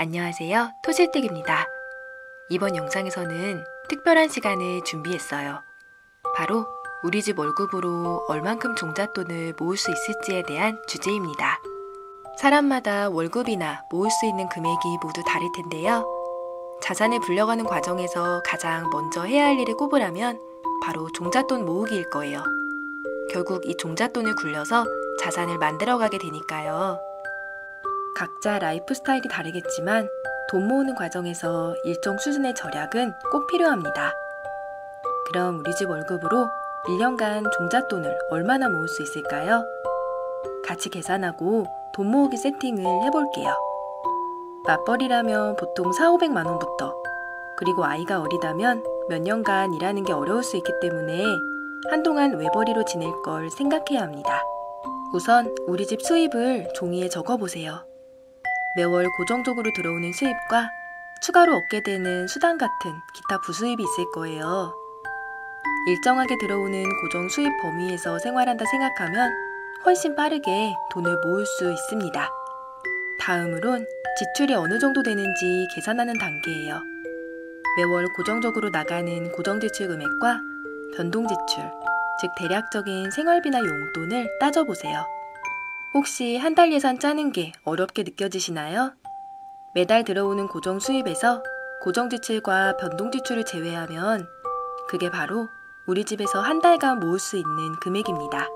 안녕하세요. 토실댁입니다. 이번 영상에서는 특별한 시간을 준비했어요. 바로 우리 집 월급으로 얼만큼 종잣돈을 모을 수 있을지에 대한 주제입니다. 사람마다 월급이나 모을 수 있는 금액이 모두 다를 텐데요. 자산을 불려가는 과정에서 가장 먼저 해야 할 일을 꼽으라면 바로 종잣돈 모으기일 거예요. 결국 이 종잣돈을 굴려서 자산을 만들어가게 되니까요. 각자 라이프 스타일이 다르겠지만 돈 모으는 과정에서 일정 수준의 절약은 꼭 필요합니다. 그럼 우리 집 월급으로 1년간 종잣돈을 얼마나 모을 수 있을까요? 같이 계산하고 돈 모으기 세팅을 해볼게요. 맞벌이라면 보통 4,500만 원부터, 그리고 아이가 어리다면 몇 년간 일하는 게 어려울 수 있기 때문에 한동안 외벌이로 지낼 걸 생각해야 합니다. 우선 우리 집 수입을 종이에 적어보세요. 매월 고정적으로 들어오는 수입과 추가로 얻게 되는 수당 같은 기타 부수입이 있을 거예요. 일정하게 들어오는 고정 수입 범위에서 생활한다 생각하면 훨씬 빠르게 돈을 모을 수 있습니다. 다음으론 지출이 어느 정도 되는지 계산하는 단계예요. 매월 고정적으로 나가는 고정지출 금액과 변동지출, 즉 대략적인 생활비나 용돈을 따져보세요. 혹시 한 달 예산 짜는 게 어렵게 느껴지시나요? 매달 들어오는 고정 수입에서 고정 지출과 변동 지출을 제외하면 그게 바로 우리 집에서 한 달간 모을 수 있는 금액입니다.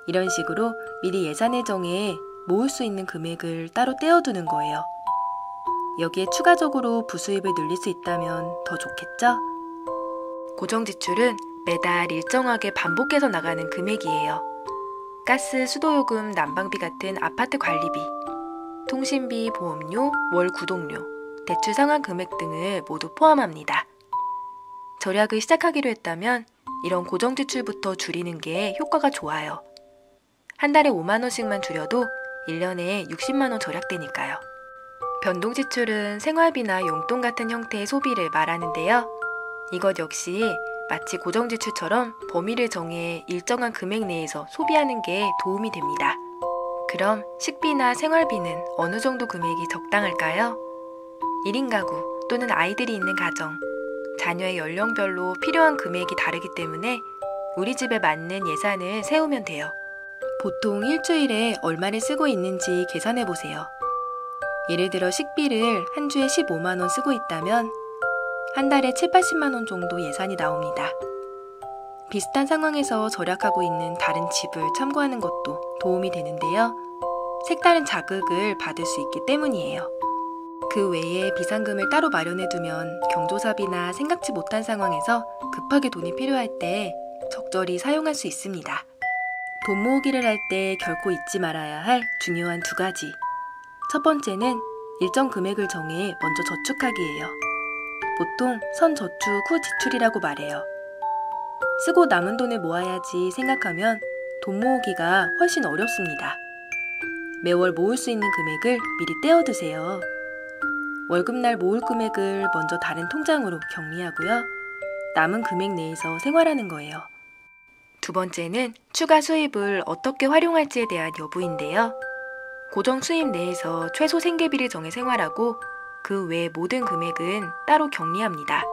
이런 식으로 미리 예산을 정해 모을 수 있는 금액을 따로 떼어두는 거예요. 여기에 추가적으로 부수입을 늘릴 수 있다면 더 좋겠죠? 고정 지출은 매달 일정하게 반복해서 나가는 금액이에요. 가스, 수도요금, 난방비 같은 아파트 관리비, 통신비, 보험료, 월 구독료, 대출 상환 금액 등을 모두 포함합니다. 절약을 시작하기로 했다면 이런 고정 지출부터 줄이는 게 효과가 좋아요. 한 달에 5만 원씩만 줄여도 1년에 60만 원 절약되니까요. 변동 지출은 생활비나 용돈 같은 형태의 소비를 말하는데요. 이것 역시 마치 고정 지출처럼 범위를 정해 일정한 금액 내에서 소비하는 게 도움이 됩니다. 그럼 식비나 생활비는 어느 정도 금액이 적당할까요? 1인 가구 또는 아이들이 있는 가정, 자녀의 연령별로 필요한 금액이 다르기 때문에 우리 집에 맞는 예산을 세우면 돼요. 보통 일주일에 얼마를 쓰고 있는지 계산해 보세요. 예를 들어 식비를 한 주에 15만 원 쓰고 있다면 한 달에 7, 80만 원 정도 예산이 나옵니다. 비슷한 상황에서 절약하고 있는 다른 집을 참고하는 것도 도움이 되는데요. 색다른 자극을 받을 수 있기 때문이에요. 그 외에 비상금을 따로 마련해두면 경조사비나 생각지 못한 상황에서 급하게 돈이 필요할 때 적절히 사용할 수 있습니다. 돈 모으기를 할 때 결코 잊지 말아야 할 중요한 2가지. 첫 번째는 일정 금액을 정해 먼저 저축하기예요. 보통 선저축 후 지출이라고 말해요. 쓰고 남은 돈을 모아야지 생각하면 돈 모으기가 훨씬 어렵습니다. 매월 모을 수 있는 금액을 미리 떼어두세요. 월급날 모을 금액을 먼저 다른 통장으로 격리하고요. 남은 금액 내에서 생활하는 거예요. 두 번째는 추가 수입을 어떻게 활용할지에 대한 여부인데요. 고정 수입 내에서 최소 생계비를 정해 생활하고 그 외 모든 금액은 따로 격리합니다.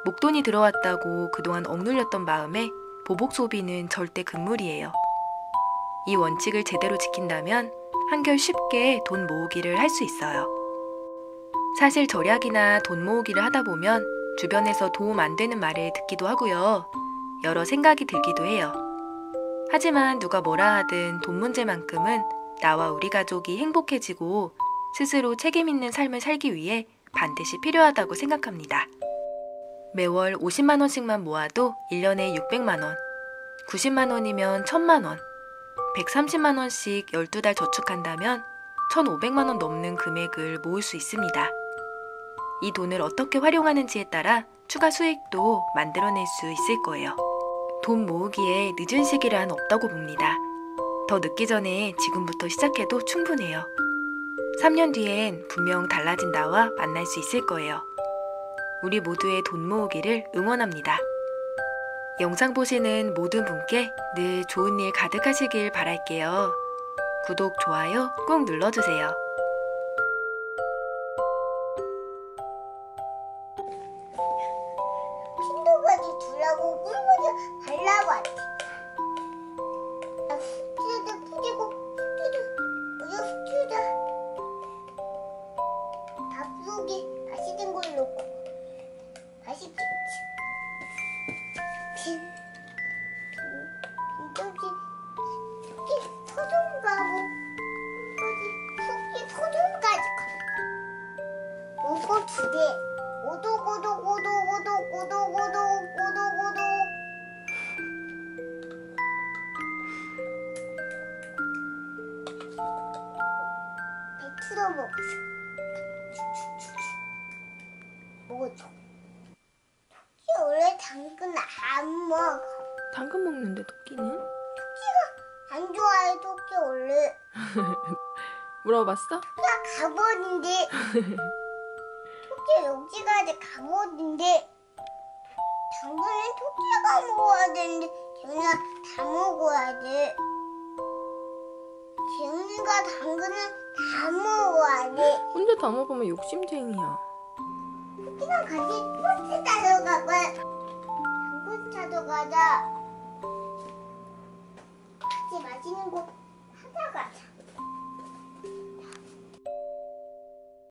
목돈이 들어왔다고 그동안 억눌렸던 마음에 보복 소비는 절대 금물이에요. 이 원칙을 제대로 지킨다면 한결 쉽게 돈 모으기를 할 수 있어요. 사실 절약이나 돈 모으기를 하다 보면 주변에서 도움 안 되는 말을 듣기도 하고요. 여러 생각이 들기도 해요. 하지만 누가 뭐라 하든 돈 문제만큼은 나와 우리 가족이 행복해지고 스스로 책임 있는 삶을 살기 위해 반드시 필요하다고 생각합니다. 매월 50만 원씩만 모아도 1년에 600만 원, 90만 원이면 1000만 원, 130만 원씩 12달 저축한다면 1500만 원 넘는 금액을 모을 수 있습니다. 이 돈을 어떻게 활용하는지에 따라 추가 수익도 만들어낼 수 있을 거예요. 돈 모으기에 늦은 시기란 없다고 봅니다. 더 늦기 전에 지금부터 시작해도 충분해요. 3년 뒤엔 분명 달라진 나와 만날 수 있을 거예요. 우리 모두의 돈 모으기를 응원합니다. 영상 보시는 모든 분께 늘 좋은 일 가득하시길 바랄게요. 구독, 좋아요 꼭 눌러주세요. 푸자고 하지. 스튜드 푸지고 스튜드 우유 스튜드 밥 속에 맛있는 걸 넣고 맛있겠지. 빈정지 토끼 서점 가고 토끼 서점까지 가. 요거 2개. 오독오독오독오독오독오독오독오독오독. 배틀어 먹었어. 먹었어. 토끼 원래 당근 안 먹어. 당근 먹는데 토끼는? 안 좋아해 토끼 원래. 물어봤어? 토끼가 갑옷인데 토끼 여기까지 갑옷인데 당근은 토끼가 먹어야 되는데 재훈이가 다 먹어야 돼. 재훈이가 당근은 다 먹어야 돼. 혼자 다 먹으면 욕심쟁이야. 토끼랑 같이 버스 타러 가봐. 당근 타러 가자. 같이 맛있는 거 사러 가자.